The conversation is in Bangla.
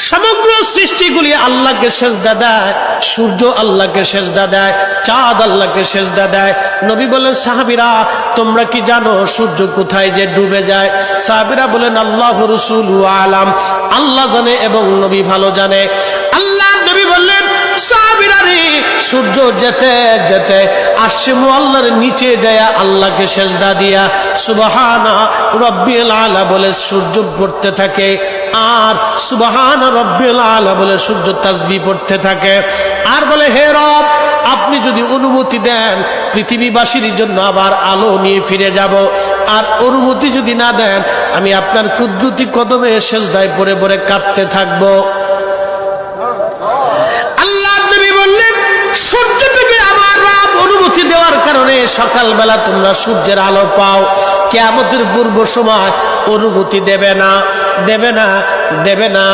সমগ্র সৃষ্টিগুলি আল্লাহকে সেজদা দেয়, সূর্য আল্লাহকে সেজদা দেয়, চাঁদ আল্লাহকে সেজদা দেয়। নবী বলেন, সাহাবীরা তোমরা কি জানো সূর্য কোথায় যে ডুবে যায়? সাহাবীরা বলেন, আল্লাহ রাসূলু আলাম, আল্লাহ জানে এবং নবী ভালো জানে। আল্লাহ নবী বললেন, সাহাবীরা রে, সূর্য যেতে যেতে আরশে মুআল্লার নিচে যায় আল্লাহকে সেজদা দিয়া সুবহানা রাব্বিল আলা বলে সূর্য পড়তে থাকে, আর সুবহানা রাব্বিল আলা বলে সূর্য তাসবিহ পড়তে থাকে, আর বলে, হে রব, আপনি যদি অনুমতি দেন পৃথিবীবাসীর জন্য আবার আলো নিয়ে ফিরে যাব, আর অনুমতি যদি না দেন আমি আপনার কুদরতি কদমে সেজদায় পড়ে পড়ে কাঁদতে থাকবো। আল্লাহ নবী বললেন, সূর্য থেকে আমার রব অনুমতি দেওয়ার কারণে সকালবেলা তোমরা সূর্যের আলো পাও, কিয়ামতের পূর্ব সময় অনুমতি দেবে না, দেবে না, দেবে না।